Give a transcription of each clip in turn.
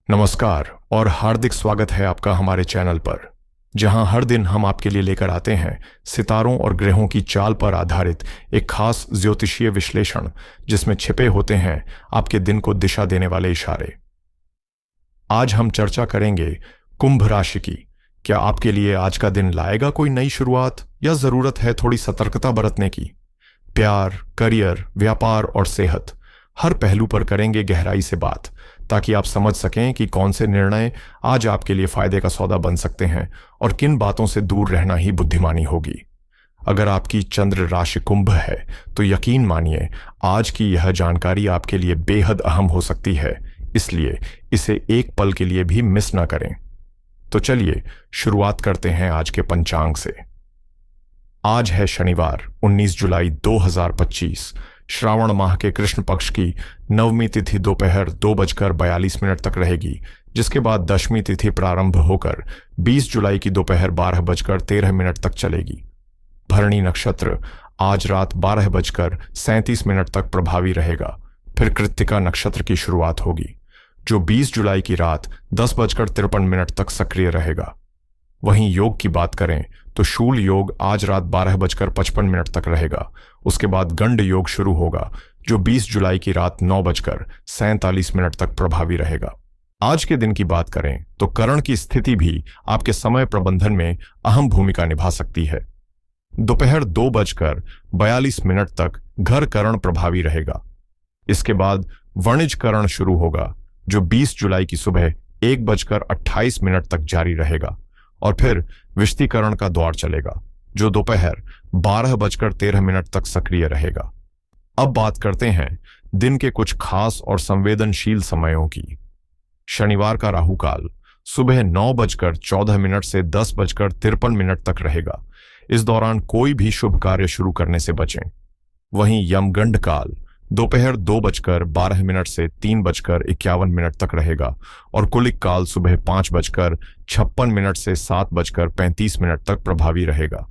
नमस्कार और हार्दिक स्वागत है आपका हमारे चैनल पर, जहां हर दिन हम आपके लिए लेकर आते हैं सितारों और ग्रहों की चाल पर आधारित एक खास ज्योतिषीय विश्लेषण, जिसमें छिपे होते हैं आपके दिन को दिशा देने वाले इशारे। आज हम चर्चा करेंगे कुंभ राशि की। क्या आपके लिए आज का दिन लाएगा कोई नई शुरुआत, या जरूरत है थोड़ी सतर्कता बरतने की? प्यार, करियर, व्यापार और सेहत, हर पहलू पर करेंगे गहराई से बात, ताकि आप समझ सकें कि कौन से निर्णय आज आपके लिए फायदे का सौदा बन सकते हैं और किन बातों से दूर रहना ही बुद्धिमानी होगी। अगर आपकी चंद्र राशि कुंभ है तो यकीन मानिए आज की यह जानकारी आपके लिए बेहद अहम हो सकती है, इसलिए इसे एक पल के लिए भी मिस ना करें। तो चलिए शुरुआत करते हैं आज के पंचांग से। आज है शनिवार 19 जुलाई 2025। श्रावण माह के कृष्ण पक्ष की नवमी तिथि दोपहर 2:42 तक रहेगी, जिसके बाद दशमी तिथि प्रारंभ होकर 20 जुलाई की दोपहर 12:13 तक चलेगी। भरणी नक्षत्र आज रात 12:37 तक प्रभावी रहेगा। फिर कृत्तिका नक्षत्र की शुरुआत होगी, जो 20 जुलाई की रात 10:53 तक सक्रिय रहेगा। वहीं योग की बात करें तो शूल योग आज रात 12:55 तक रहेगा। उसके बाद गंड योग शुरू होगा, जो 20 जुलाई की रात 9:47 तक प्रभावी रहेगा। आज के दिन की बात करें तो करण की स्थिति भी आपके समय प्रबंधन में अहम भूमिका निभा सकती है। दोपहर 2:42 तक घर करण प्रभावी रहेगा। इसके बाद वणिज करण शुरू होगा, जो 20 जुलाई की सुबह 1:28 तक जारी रहेगा, और फिर विष्टिकरण का दौर चलेगा, जो दोपहर 12:13 तक सक्रिय रहेगा। अब बात करते हैं दिन के कुछ खास और संवेदनशील समयों की। शनिवार का राहुकाल सुबह 9:14 से 10:53 तक रहेगा। इस दौरान कोई भी शुभ कार्य शुरू करने से बचें। वहीं यमगंड काल दोपहर 2:12 से 3:51 तक रहेगा, और कुलिक काल सुबह 5:56 से 7:35 तक प्रभावी रहेगा।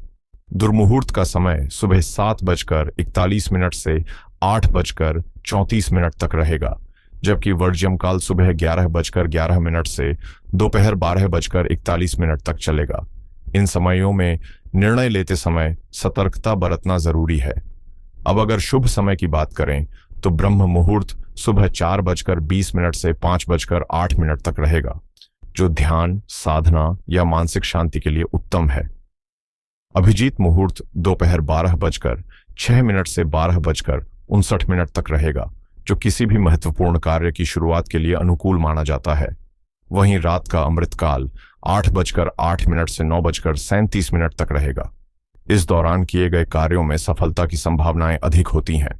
दुर्मुहूर्त का समय सुबह 7:41 से 8:34 तक रहेगा, जबकि वर्ज्यम काल सुबह 11:11 से दोपहर 12:41 तक चलेगा। इन समयों में निर्णय लेते समय सतर्कता बरतना जरूरी है। अब अगर शुभ समय की बात करें तो ब्रह्म मुहूर्त सुबह 4:20 से 5:08 तक रहेगा, जो ध्यान, साधना या मानसिक शांति के लिए उत्तम है। अभिजीत मुहूर्त दोपहर 12:06 से 12:59 तक रहेगा, जो किसी भी महत्वपूर्ण कार्य की शुरुआत के लिए अनुकूल माना जाता है। वहीं रात का अमृतकाल 8:08 से 9:37 तक रहेगा। इस दौरान किए गए कार्यों में सफलता की संभावनाएं अधिक होती हैं।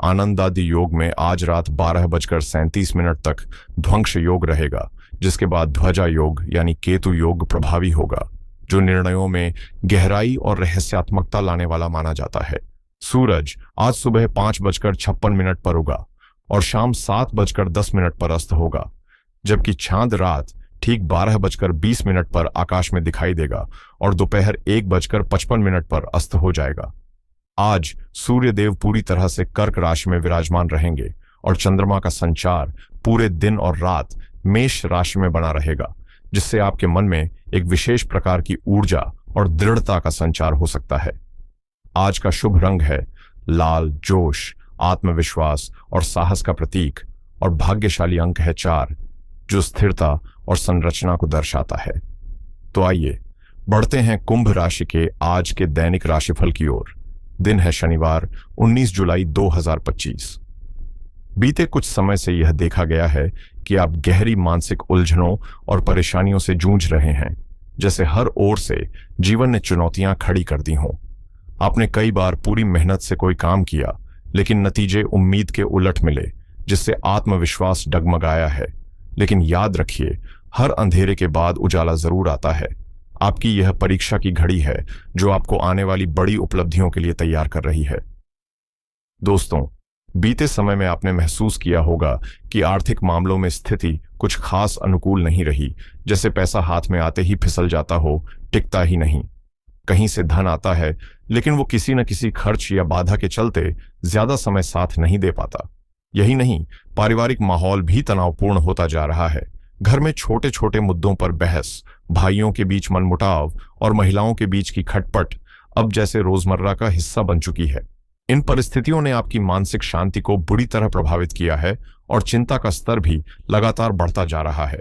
आनंदादि योग में आज रात 12:37 तक ध्वंस योग रहेगा, जिसके बाद ध्वजा योग यानी केतु योग प्रभावी होगा, जो निर्णयों में गहराई और रहस्यात्मकता लाने वाला माना जाता है। सूरज आज सुबह 5:56 पर उगा और शाम 7:10 पर अस्त होगा, जबकि चांद रात ठीक 12:20 पर आकाश में दिखाई देगा और दोपहर 1:55 पर अस्त हो जाएगा। आज सूर्यदेव पूरी तरह से कर्क राशि में विराजमान रहेंगे और चंद्रमा का संचार पूरे दिन और रात मेष राशि में बना रहेगा, जिससे आपके मन में एक विशेष प्रकार की ऊर्जा और दृढ़ता का संचार हो सकता है। आज का शुभ रंग है लाल, जोश, आत्मविश्वास और साहस का प्रतीक, और भाग्यशाली अंक है 4, जो स्थिरता और संरचना को दर्शाता है। तो आइए बढ़ते हैं कुंभ राशि के आज के दैनिक राशिफल की ओर। दिन है शनिवार 19 जुलाई 2025। बीते कुछ समय से यह देखा गया है कि आप गहरी मानसिक उलझनों और परेशानियों से जूझ रहे हैं, जैसे हर ओर से जीवन ने चुनौतियां खड़ी कर दी हों। आपने कई बार पूरी मेहनत से कोई काम किया, लेकिन नतीजे उम्मीद के उलट मिले, जिससे आत्मविश्वास डगमगाया है। लेकिन याद रखिए, हर अंधेरे के बाद उजाला जरूर आता है। आपकी यह परीक्षा की घड़ी है, जो आपको आने वाली बड़ी उपलब्धियों के लिए तैयार कर रही है। दोस्तों, बीते समय में आपने महसूस किया होगा कि आर्थिक मामलों में स्थिति कुछ खास अनुकूल नहीं रही, जैसे पैसा हाथ में आते ही फिसल जाता हो, टिकता ही नहीं। कहीं से धन आता है, लेकिन वो किसी न किसी खर्च या बाधा के चलते ज्यादा समय साथ नहीं दे पाता। यही नहीं, पारिवारिक माहौल भी तनावपूर्ण होता जा रहा है, घर में छोटे छोटे मुद्दों पर बहस, भाइयों के बीच मनमुटाव और महिलाओं के बीच की खटपट अब जैसे रोजमर्रा का हिस्सा बन चुकी है। इन परिस्थितियों ने आपकी मानसिक शांति को बुरी तरह प्रभावित किया है और चिंता का स्तर भी लगातार बढ़ता जा रहा है।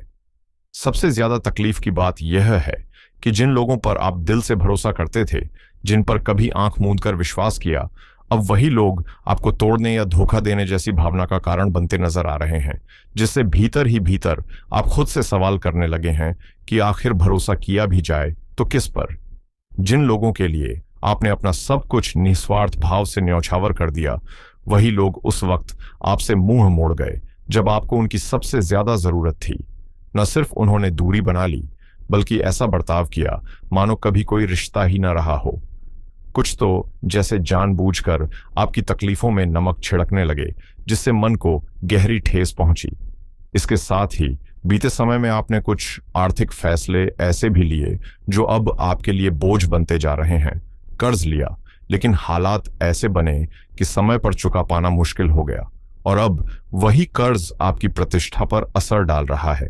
सबसे ज्यादा तकलीफ की बात यह है कि जिन लोगों पर आप दिल से भरोसा करते थे, जिन पर कभी आंख मूंद कर विश्वास किया, अब वही लोग आपको तोड़ने या धोखा देने जैसी भावना का कारण बनते नजर आ रहे हैं, जिससे भीतर ही भीतर आप खुद से सवाल करने लगे हैं कि आखिर भरोसा किया भी जाए तो किस पर। जिन लोगों के लिए आपने अपना सब कुछ निस्वार्थ भाव से न्यौछावर कर दिया, वही लोग उस वक्त आपसे मुंह मोड़ गए जब आपको उनकी सबसे ज्यादा जरूरत थी। न सिर्फ उन्होंने दूरी बना ली, बल्कि ऐसा बर्ताव किया मानो कभी कोई रिश्ता ही न रहा हो। कुछ तो जैसे जानबूझकर आपकी तकलीफों में नमक छिड़कने लगे, जिससे मन को गहरी ठेस पहुंची। इसके साथ ही बीते समय में आपने कुछ आर्थिक फैसले ऐसे भी लिए जो अब आपके लिए बोझ बनते जा रहे हैं। कर्ज लिया, लेकिन हालात ऐसे बने कि समय पर चुका पाना मुश्किल हो गया, और अब वही कर्ज आपकी प्रतिष्ठा पर असर डाल रहा है।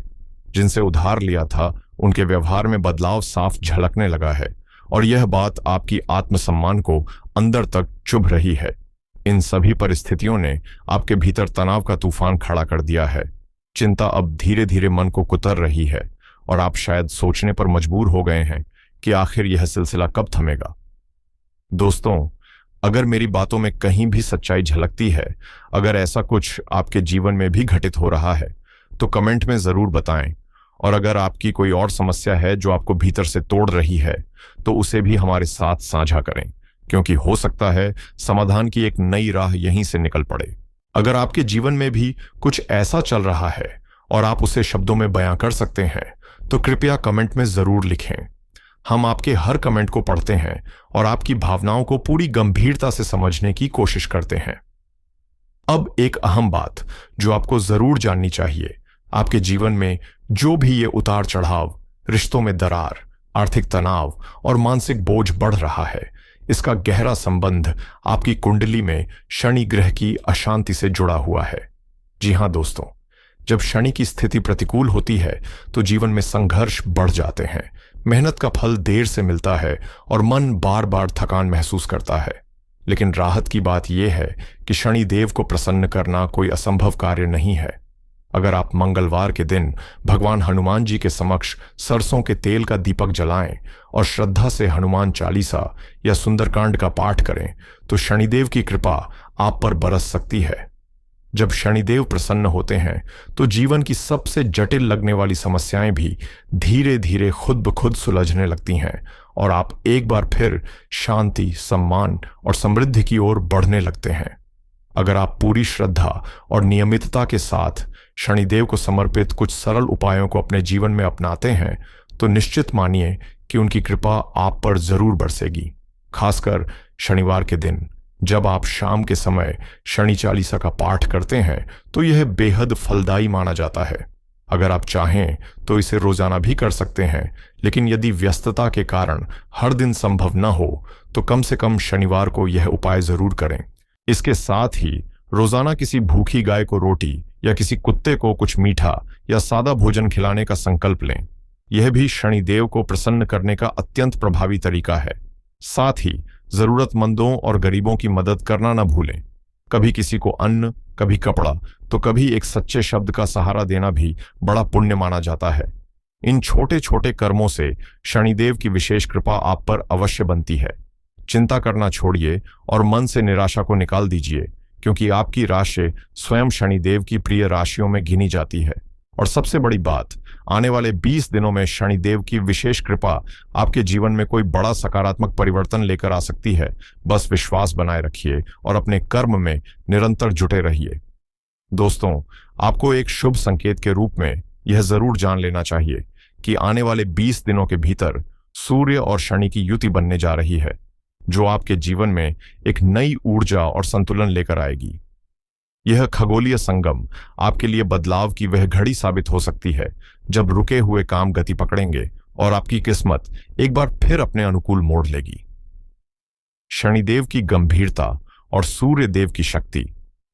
जिनसे उधार लिया था, उनके व्यवहार में बदलाव साफ झलकने लगा है, और यह बात आपकी आत्मसम्मान को अंदर तक चुभ रही है। इन सभी परिस्थितियों ने आपके भीतर तनाव का तूफान खड़ा कर दिया है। चिंता अब धीरे धीरे मन को कुतर रही है, और आप शायद सोचने पर मजबूर हो गए हैं कि आखिर यह सिलसिला कब थमेगा। दोस्तों, अगर मेरी बातों में कहीं भी सच्चाई झलकती है, अगर ऐसा कुछ आपके जीवन में भी घटित हो रहा है, तो कमेंट में जरूर बताएं। और अगर आपकी कोई और समस्या है जो आपको भीतर से तोड़ रही है, तो उसे भी हमारे साथ साझा करें, क्योंकि हो सकता है समाधान की एक नई राह यहीं से निकल पड़े। अगर आपके जीवन में भी कुछ ऐसा चल रहा है और आप उसे शब्दों में बयां कर सकते हैं, तो कृपया कमेंट में जरूर लिखें। हम आपके हर कमेंट को पढ़ते हैं और आपकी भावनाओं को पूरी गंभीरता से समझने की कोशिश करते हैं। अब एक अहम बात जो आपको जरूर जाननी चाहिए, आपके जीवन में जो भी ये उतार चढ़ाव, रिश्तों में दरार, आर्थिक तनाव और मानसिक बोझ बढ़ रहा है, इसका गहरा संबंध आपकी कुंडली में शनि ग्रह की अशांति से जुड़ा हुआ है। जी हां दोस्तों, जब शनि की स्थिति प्रतिकूल होती है तो जीवन में संघर्ष बढ़ जाते हैं, मेहनत का फल देर से मिलता है और मन बार बार थकान महसूस करता है। लेकिन राहत की बात यह है कि शनि देव को प्रसन्न करना कोई असंभव कार्य नहीं है। अगर आप मंगलवार के दिन भगवान हनुमान जी के समक्ष सरसों के तेल का दीपक जलाएं और श्रद्धा से हनुमान चालीसा या सुंदरकांड का पाठ करें, तो शनिदेव की कृपा आप पर बरस सकती है। जब शनिदेव प्रसन्न होते हैं तो जीवन की सबसे जटिल लगने वाली समस्याएं भी धीरे धीरे खुद ब खुद सुलझने लगती हैं, और आप एक बार फिर शांति, सम्मान और समृद्धि की ओर बढ़ने लगते हैं। अगर आप पूरी श्रद्धा और नियमितता के साथ शनिदेव को समर्पित कुछ सरल उपायों को अपने जीवन में अपनाते हैं, तो निश्चित मानिए कि उनकी कृपा आप पर जरूर बरसेगी। खासकर शनिवार के दिन जब आप शाम के समय शनि चालीसा का पाठ करते हैं, तो यह बेहद फलदायी माना जाता है। अगर आप चाहें तो इसे रोजाना भी कर सकते हैं, लेकिन यदि व्यस्तता के कारण हर दिन संभव न हो, तो कम से कम शनिवार को यह उपाय जरूर करें। इसके साथ ही रोजाना किसी भूखी गाय को रोटी या किसी कुत्ते को कुछ मीठा या सादा भोजन खिलाने का संकल्प लें। यह भी शनिदेव को प्रसन्न करने का अत्यंत प्रभावी तरीका है। साथ ही जरूरतमंदों और गरीबों की मदद करना न भूलें। कभी किसी को अन्न, कभी कपड़ा, तो कभी एक सच्चे शब्द का सहारा देना भी बड़ा पुण्य माना जाता है। इन छोटे छोटे कर्मों से शनिदेव की विशेष कृपा आप पर अवश्य बनती है। चिंता करना छोड़िए और मन से निराशा को निकाल दीजिए, क्योंकि आपकी राशि स्वयं शनिदेव की प्रिय राशियों में गिनी जाती है। और सबसे बड़ी बात, आने वाले 20 दिनों में शनिदेव की विशेष कृपा आपके जीवन में कोई बड़ा सकारात्मक परिवर्तन लेकर आ सकती है। बस विश्वास बनाए रखिए और अपने कर्म में निरंतर जुटे रहिए। दोस्तों, आपको एक शुभ संकेत के रूप में यह जरूर जान लेना चाहिए कि आने वाले 20 दिनों के भीतर सूर्य और शनि की युति बनने जा रही है, जो आपके जीवन में एक नई ऊर्जा और संतुलन लेकर आएगी। यह खगोलीय संगम आपके लिए बदलाव की वह घड़ी साबित हो सकती है जब रुके हुए काम गति पकड़ेंगे और आपकी किस्मत एक बार फिर अपने अनुकूल मोड़ लेगी। शनिदेव की गंभीरता और सूर्य देव की शक्ति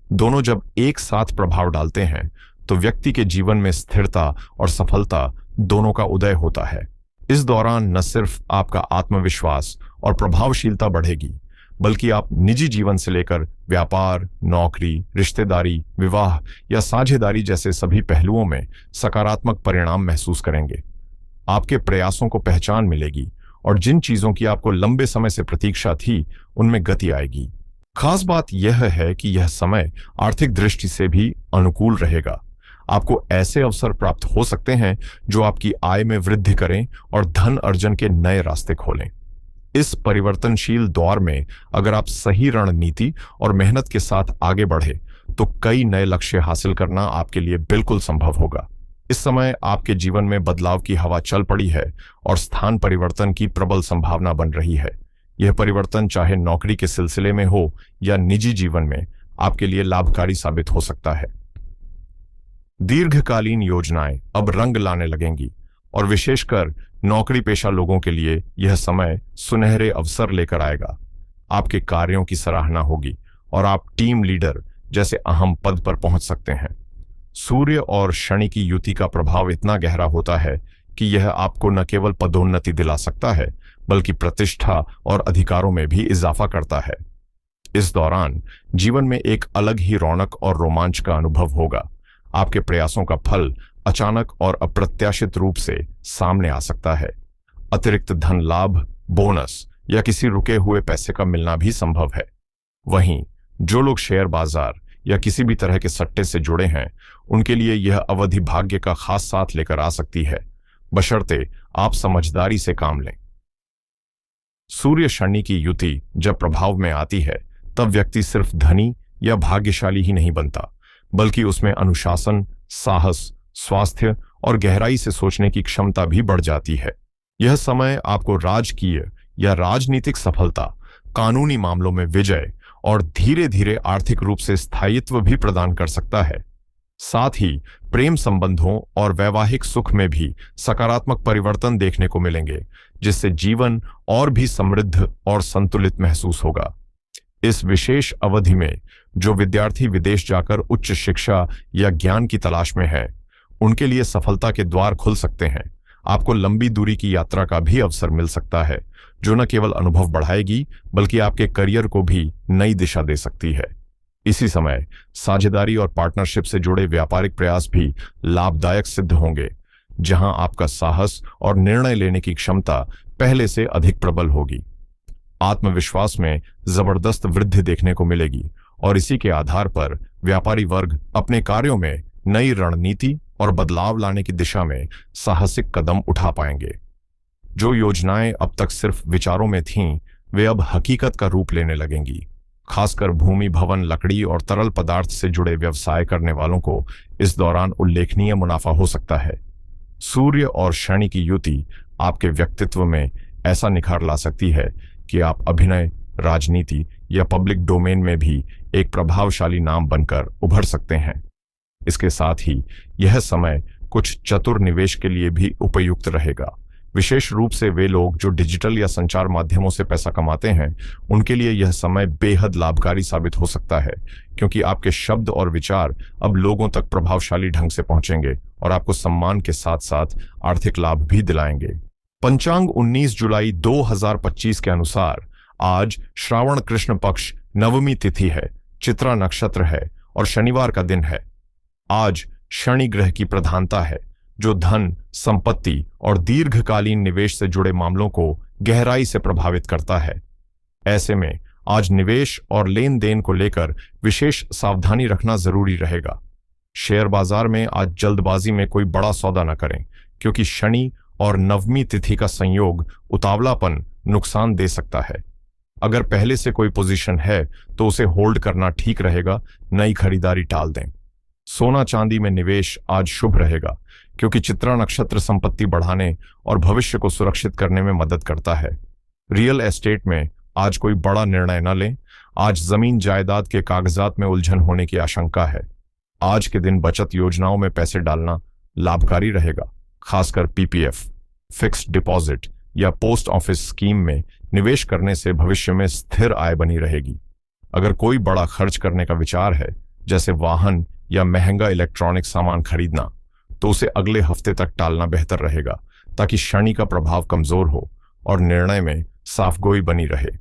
दोनों जब एक साथ प्रभाव डालते हैं, तो व्यक्ति के जीवन में स्थिरता और सफलता दोनों का उदय होता है। इस दौरान न सिर्फ आपका आत्मविश्वास और प्रभावशीलता बढ़ेगी, बल्कि आप निजी जीवन से लेकर व्यापार, नौकरी, रिश्तेदारी, विवाह या साझेदारी जैसे सभी पहलुओं में सकारात्मक परिणाम महसूस करेंगे। आपके प्रयासों को पहचान मिलेगी और जिन चीजों की आपको लंबे समय से प्रतीक्षा थी, उनमें गति आएगी। खास बात यह है कि यह समय आर्थिक दृष्टि से भी अनुकूल रहेगा। आपको ऐसे अवसर प्राप्त हो सकते हैं जो आपकी आय में वृद्धि करें और धन अर्जन के नए रास्ते खोलें। इस परिवर्तनशील दौर में अगर आप सही रणनीति और मेहनत के साथ आगे बढ़े तो कई नए लक्ष्य हासिल करना आपके लिए बिल्कुल संभव होगा। इस समय आपके जीवन में बदलाव की हवा चल पड़ी है और स्थान परिवर्तन की प्रबल संभावना बन रही है। यह परिवर्तन चाहे नौकरी के सिलसिले में हो या निजी जीवन में आपके लिए लाभकारी साबित हो सकता है। दीर्घकालीन योजनाएं अब रंग लाने लगेंगी और विशेषकर नौकरी पेशा लोगों के लिए यह समय सुनहरे अवसर लेकर आएगा। आपके कार्यों की सराहना होगी और आप टीम लीडर जैसे अहम पद पर पहुंच सकते हैं। सूर्य और शनि की युति का प्रभाव इतना गहरा होता है कि यह आपको न केवल पदोन्नति दिला सकता है, बल्कि प्रतिष्ठा और अधिकारों में भी इजाफा करता है। इस दौरान जीवन में एक अलग ही रौनक और रोमांच का अनुभव होगा। आपके प्रयासों का फल अचानक और अप्रत्याशित रूप से सामने आ सकता है। अतिरिक्त धन लाभ, बोनस या किसी रुके हुए पैसे का मिलना भी संभव है। वहीं जो लोग शेयर बाजार या किसी भी तरह के सट्टे से जुड़े हैं, उनके लिए यह अवधि भाग्य का खास साथ लेकर आ सकती है, बशर्ते आप समझदारी से काम लें। सूर्य शनि की युति जब प्रभाव में आती है, तब व्यक्ति सिर्फ धनी या भाग्यशाली ही नहीं बनता, बल्कि उसमें अनुशासन, साहस, स्वास्थ्य और गहराई से सोचने की क्षमता भी बढ़ जाती है। यह समय आपको राजकीय या राजनीतिक सफलता, कानूनी मामलों में विजय और धीरे धीरे आर्थिक रूप से स्थायित्व भी प्रदान कर सकता है। साथ ही प्रेम संबंधों और वैवाहिक सुख में भी सकारात्मक परिवर्तन देखने को मिलेंगे, जिससे जीवन और भी समृद्ध और संतुलित महसूस होगा। इस विशेष अवधि में जो विद्यार्थी विदेश जाकर उच्च शिक्षा या ज्ञान की तलाश में है, उनके लिए सफलता के द्वार खुल सकते हैं। आपको लंबी दूरी की यात्रा का भी अवसर मिल सकता है, जो न केवल अनुभव बढ़ाएगी, बल्कि आपके करियर को भी नई दिशा दे सकती है। इसी समय साझेदारी और पार्टनरशिप से जुड़े व्यापारिक प्रयास भी लाभदायक सिद्ध होंगे, जहां आपका साहस और निर्णय लेने की क्षमता पहले से अधिक प्रबल होगी। आत्मविश्वास में जबरदस्त वृद्धि देखने को मिलेगी और इसी के आधार पर व्यापारी वर्ग अपने कार्यों में नई रणनीति और बदलाव लाने की दिशा में साहसिक कदम उठा पाएंगे। जो योजनाएं अब तक सिर्फ विचारों में थीं, वे अब हकीकत का रूप लेने लगेंगी। खासकर भूमि, भवन, लकड़ी और तरल पदार्थ से जुड़े व्यवसाय करने वालों को इस दौरान उल्लेखनीय मुनाफा हो सकता है। सूर्य और शनि की युति आपके व्यक्तित्व में ऐसा निखार ला सकती है कि आप अभिनय, राजनीति या पब्लिक डोमेन में भी एक प्रभावशाली नाम बनकर उभर सकते हैं। इसके साथ ही यह समय कुछ चतुर निवेश के लिए भी उपयुक्त रहेगा। विशेष रूप से वे लोग जो डिजिटल या संचार माध्यमों से पैसा कमाते हैं, उनके लिए यह समय बेहद लाभकारी साबित हो सकता है, क्योंकि आपके शब्द और विचार अब लोगों तक प्रभावशाली ढंग से पहुंचेंगे और आपको सम्मान के साथ साथ आर्थिक लाभ भी दिलाएंगे। पंचांग 19 जुलाई 2025 के अनुसार आज श्रावण कृष्ण पक्ष नवमी तिथि है, चित्रा नक्षत्र है और शनिवार का दिन है। आज शनि ग्रह की प्रधानता है, जो धन, संपत्ति और दीर्घकालीन निवेश से जुड़े मामलों को गहराई से प्रभावित करता है। ऐसे में आज निवेश और लेन देन को लेकर विशेष सावधानी रखना जरूरी रहेगा। शेयर बाजार में आज जल्दबाजी में कोई बड़ा सौदा न करें, क्योंकि शनि और नवमी तिथि का संयोग उतावलापन नुकसान दे सकता है। अगर पहले से कोई पोजीशन है तो उसे होल्ड करना ठीक रहेगा, नई खरीदारी टाल दें। सोना चांदी में निवेश आज शुभ रहेगा, क्योंकि चित्रा नक्षत्र संपत्ति बढ़ाने और भविष्य को सुरक्षित करने में मदद करता है। रियल एस्टेट में आज कोई बड़ा निर्णय न लें। आज जमीन जायदाद के कागजात में उलझन होने की आशंका है। आज के दिन बचत योजनाओं में पैसे डालना लाभकारी रहेगा, खासकर पीपीएफ, फिक्स्ड डिपॉजिट या पोस्ट ऑफिस स्कीम में निवेश करने से भविष्य में स्थिर आय बनी रहेगी। अगर कोई बड़ा खर्च करने का विचार है, जैसे वाहन या महंगा इलेक्ट्रॉनिक सामान खरीदना, तो उसे अगले हफ्ते तक टालना बेहतर रहेगा, ताकि शनि का प्रभाव कमजोर हो और निर्णय में साफगोई बनी रहे।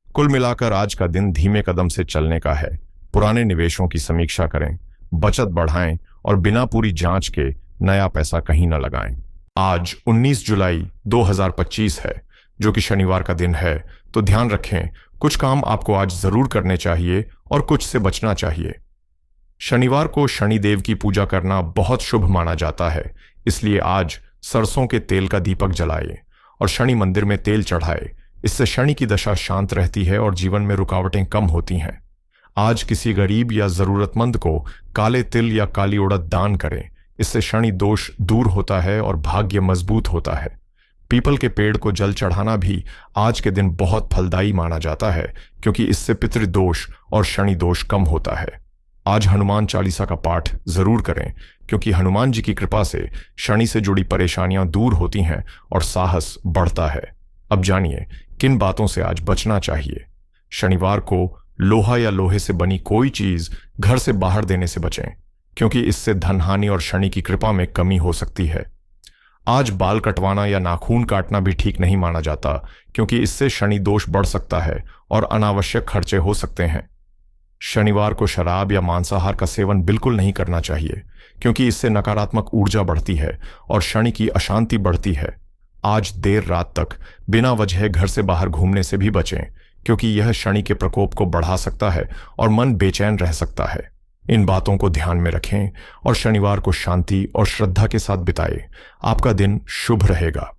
कुल मिलाकर आज का दिन धीमे कदम से चलने का है। पुराने निवेशों की समीक्षा करें, बचत बढ़ाएं और बिना पूरी जांच के नया पैसा कहीं न लगाएं। आज 19 जुलाई 2025 है, जो कि शनिवार का दिन है, तो ध्यान रखें, कुछ काम आपको आज जरूर करने चाहिए और कुछ से बचना चाहिए। शनिवार को शनिदेव की पूजा करना बहुत शुभ माना जाता है, इसलिए आज सरसों के तेल का दीपक जलाए और शनि मंदिर में तेल चढ़ाए। इससे शनि की दशा शांत रहती है और जीवन में रुकावटें कम होती हैं। आज किसी गरीब या जरूरतमंद को काले तिल या काली उड़द दान करें, इससे शनि दोष दूर होता है और भाग्य मजबूत होता है। पीपल के पेड़ को जल चढ़ाना भी आज के दिन बहुत फलदायी माना जाता है, क्योंकि इससे पितृदोष और शनि दोष कम होता है। आज हनुमान चालीसा का पाठ जरूर करें, क्योंकि हनुमान जी की कृपा से शनि से जुड़ी परेशानियां दूर होती हैं और साहस बढ़ता है। अब जानिए किन बातों से आज बचना चाहिए। शनिवार को लोहा या लोहे से बनी कोई चीज घर से बाहर देने से बचें, क्योंकि इससे धनहानि और शनि की कृपा में कमी हो सकती है। आज बाल कटवाना या नाखून काटना भी ठीक नहीं माना जाता, क्योंकि इससे शनि दोष बढ़ सकता है और अनावश्यक खर्चे हो सकते हैं। शनिवार को शराब या मांसाहार का सेवन बिल्कुल नहीं करना चाहिए, क्योंकि इससे नकारात्मक ऊर्जा बढ़ती है और शनि की अशांति बढ़ती है। आज देर रात तक बिना वजह घर से बाहर घूमने से भी बचें, क्योंकि यह शनि के प्रकोप को बढ़ा सकता है और मन बेचैन रह सकता है। इन बातों को ध्यान में रखें और शनिवार को शांति और श्रद्धा के साथ बिताएं। आपका दिन शुभ रहेगा।